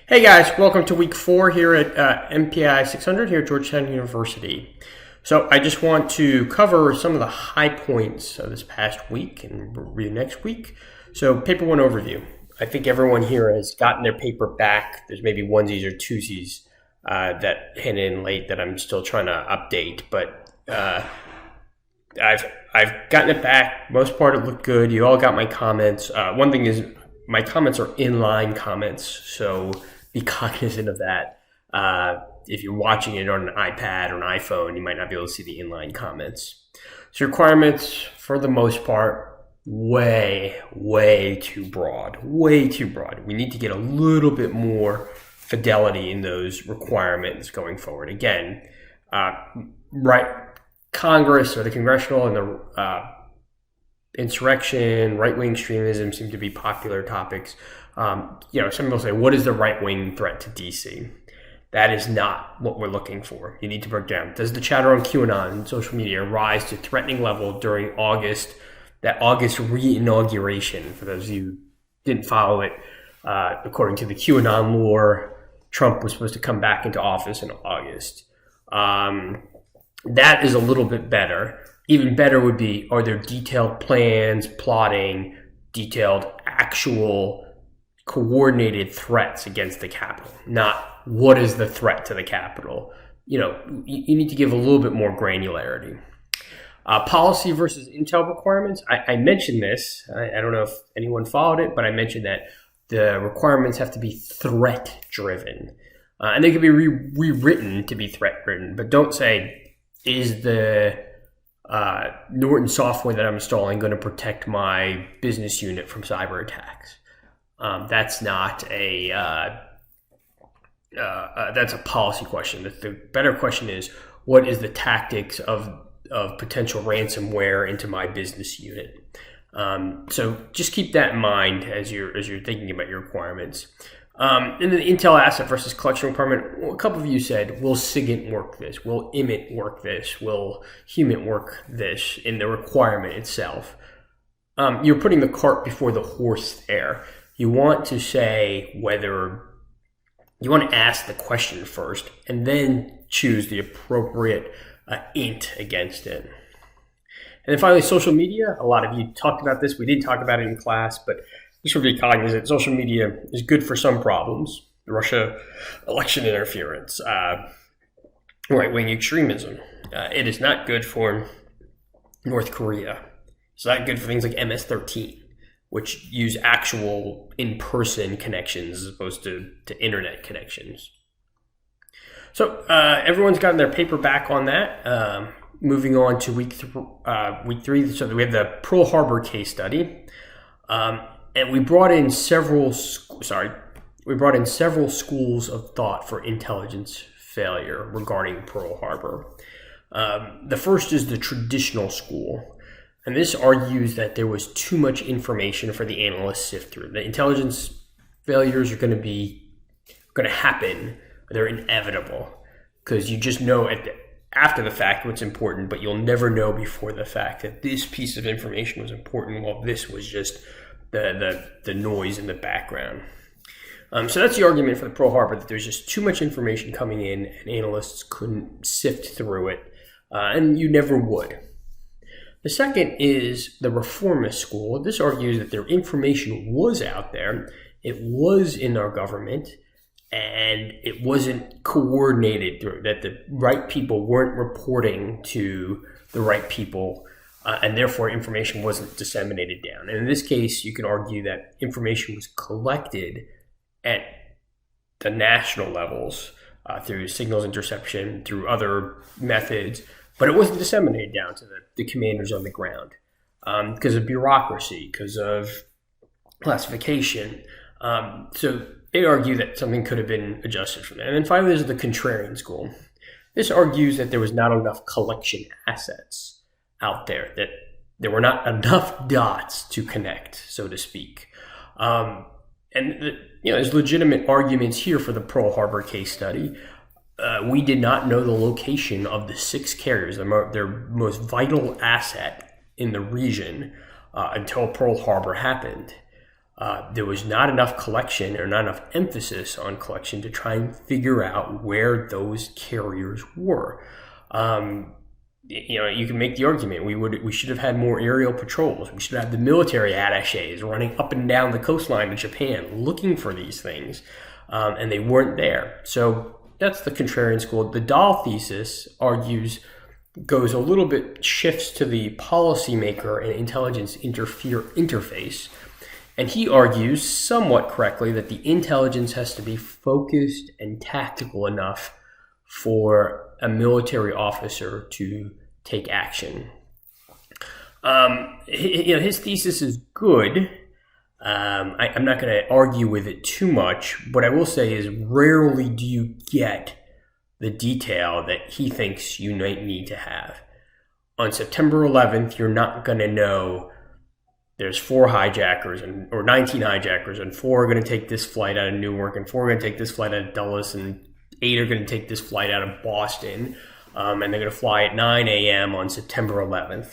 Hey guys, welcome to week 4 here at Mpai 600 here at Georgetown University. So I just want to cover some of the high points of this past week and review next week. So paper 1 overview. I think everyone here has gotten their paper back. There's maybe onesies or twosies that hit in late that I'm still trying to update, but I've gotten it back. Most part it looked good. You all got my comments. One thing is my comments are inline comments, so be cognizant of that. If you're watching it on an iPad or an iPhone, you might not be able to see the inline comments. So requirements, for the most part, way too broad. Way too broad. We need to get a little bit more fidelity in those requirements going forward. Again, Congress or the congressional and the insurrection, right-wing extremism seem to be popular topics. Some people say, what is the right-wing threat to DC? That is not what we're looking for. You need to break down. Does the chatter on QAnon and social media rise to threatening level during that August re-inauguration? For those of you who didn't follow it, according to the QAnon lore, Trump was supposed to come back into office in August. That is a little bit better. Even better would be, are there detailed plans, plotting, detailed actual coordinated threats against the Capitol? Not what is the threat to the Capitol. You need to give a little bit more granularity. Policy versus intel requirements. I mentioned this. I don't know if anyone followed it, but I mentioned that the requirements have to be threat driven. And they can be rewritten to be threat driven, but don't say, is the Norton software that I'm installing going to protect my business unit from cyber attacks? That's not that's a policy question. The better question is, what is the tactics of potential ransomware into my business unit? So just keep that in mind as you're thinking about your requirements. And then the Intel asset versus collection requirement. Well, a couple of you said, will SIGINT work this? Will IMIT work this? Will HUMIT work this in the requirement itself? You're putting the cart before the horse there. You want to say whether you want to ask the question first and then choose the appropriate int against it. And then finally, social media. A lot of you talked about this. We didn't talk about it in class, but just to be cognizant, social media is good for some problems. Russia election interference, right-wing extremism. It is not good for North Korea. It's not good for things like MS-13, which use actual in-person connections as opposed to internet connections. So everyone's gotten their paper back on that. Moving on to week 3. So we have the Pearl Harbor case study. And we brought in several schools of thought for intelligence failure regarding Pearl Harbor. The first is the traditional school, and this argues that there was too much information for the analysts to sift through. The intelligence failures are going to happen; they're inevitable because you just know after the fact what's important, but you'll never know before the fact that this piece of information was important while this was just the noise in the background. So that's the argument for the Pearl Harbor, that there's just too much information coming in and analysts couldn't sift through it, and you never would. The second is the reformist school. This argues that their information was out there, it was in our government, and it wasn't coordinated through, that the right people weren't reporting to the right people, and therefore information wasn't disseminated down. And in this case, you can argue that information was collected at the national levels through signals interception, through other methods, but it wasn't disseminated down to the commanders on the ground because of bureaucracy, because of classification. So they argue that something could have been adjusted from that. And then finally, there's the contrarian school. This argues that there was not enough collection assets out there, that there were not enough dots to connect, so to speak. There's legitimate arguments here for the Pearl Harbor case study. We did not know the location of the 6 carriers, their most vital asset in the region, until Pearl Harbor happened. there was not enough collection or not enough emphasis on collection to try and figure out where those carriers were. You can make the argument we should have had more aerial patrols. We should have the military attachés running up and down the coastline of Japan looking for these things, and they weren't there. So that's the contrarian school. The Dahl thesis goes a little bit, shifts to the policymaker and intelligence interface, and he argues somewhat correctly that the intelligence has to be focused and tactical enough for a military officer to take action. His thesis is good. I'm not going to argue with it too much. What I will say is rarely do you get the detail that he thinks you might need to have. On September 11th, you're not going to know there's 4 hijackers or 19 hijackers, and 4 are going to take this flight out of Newark, and 4 are going to take this flight out of Dulles, and 8 are going to take this flight out of Boston, and they're going to fly at 9 a.m. on September 11th.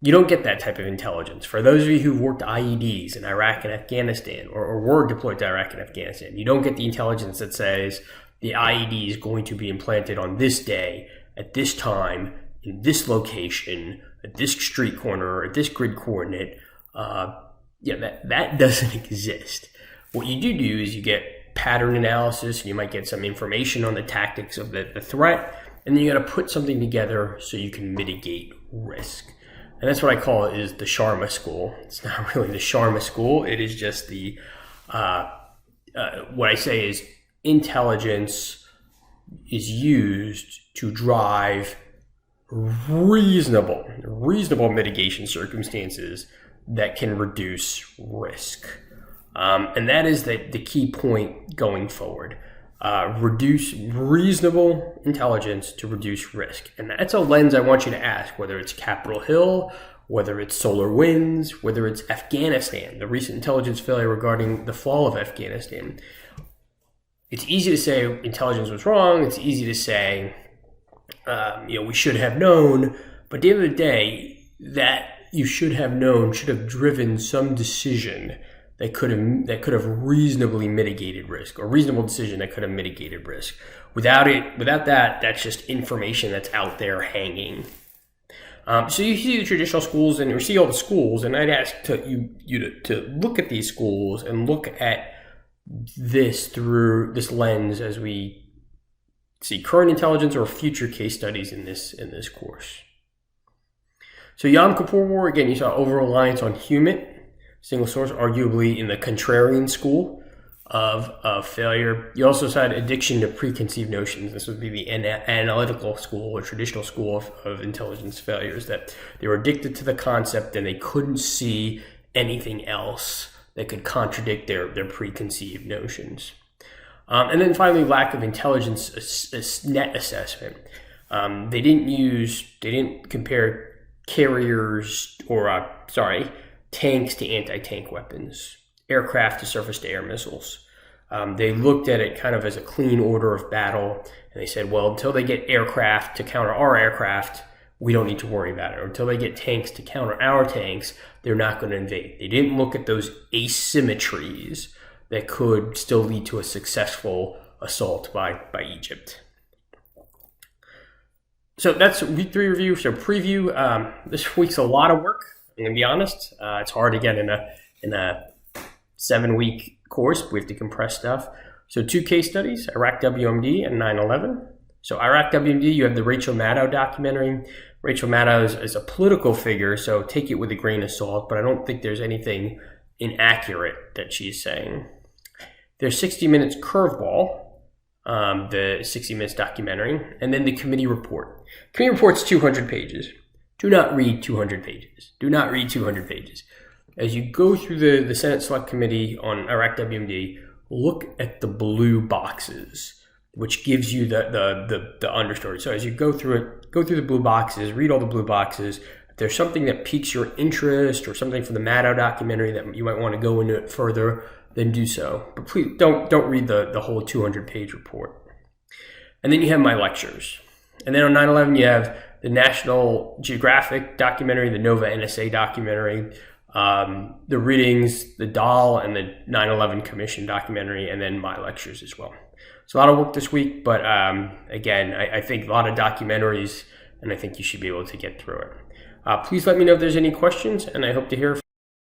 You don't get that type of intelligence. For those of you who've worked IEDs in Iraq and Afghanistan or were deployed to Iraq and Afghanistan, you don't get the intelligence that says the IED is going to be implanted on this day, at this time, in this location, at this street corner, at this grid coordinate. That doesn't exist. What you do is you get pattern analysis, and you might get some information on the tactics of the threat, and then you got to put something together so you can mitigate risk. And that's what I call it, is the Sharma school. It's not really the Sharma school. It is just the what I say is intelligence is used to drive reasonable mitigation circumstances that can reduce risk. And that is the key point going forward. Reduce reasonable intelligence to reduce risk. And that's a lens I want you to ask, whether it's Capitol Hill, whether it's solar winds, whether it's Afghanistan, the recent intelligence failure regarding the fall of Afghanistan. It's easy to say intelligence was wrong. It's easy to say, we should have known. But at the end of the day, that you should have known should have driven some decision that could have reasonably mitigated risk, or reasonable decision that could have mitigated risk. Without that, that's just information that's out there hanging. So you see the traditional schools, and you see all the schools, and I'd ask you to look at these schools and look at this through this lens as we see current intelligence or future case studies in this course. So Yom Kippur War, again, you saw over-reliance on human, single source, arguably in the contrarian school of failure. You also saw addiction to preconceived notions. This would be the analytical school or traditional school of intelligence failures, that they were addicted to the concept and they couldn't see anything else that could contradict their preconceived notions. And then finally, lack of intelligence net assessment. They didn't compare carriers tanks to anti-tank weapons, aircraft to surface-to-air missiles. They looked at it kind of as a clean order of battle, and they said, well, until they get aircraft to counter our aircraft, we don't need to worry about it. Or until they get tanks to counter our tanks, they're not going to invade. They didn't look at those asymmetries that could still lead to a successful assault by Egypt. So that's week 3 review. So preview, this week's a lot of work. I'm going to be honest. It's hard to get in a 7-week course. We have to compress stuff. So 2 case studies, Iraq WMD and 9/11. So Iraq WMD, you have the Rachel Maddow documentary. Rachel Maddow is a political figure, so take it with a grain of salt, but I don't think there's anything inaccurate that she's saying. There's 60 Minutes Curveball, the 60 Minutes documentary, and then the committee report. Committee report's 200 pages. Do not read 200 pages. Do not read 200 pages. As you go through the Senate Select Committee on Iraq WMD, look at the blue boxes, which gives you the understory. So as you go through the blue boxes, read all the blue boxes. If there's something that piques your interest or something from the Maddow documentary that you might want to go into it further, then do so. But please don't read the whole 200-page report. And then you have my lectures. And then on 9/11, you have the National Geographic documentary, the NOVA NSA documentary. the readings, the Dahl and the 9/11 Commission documentary, and then my lectures as well. It's a lot of work this week, but again, I think a lot of documentaries, and I think you should be able to get through it. Please let me know if there's any questions, and I hope to hear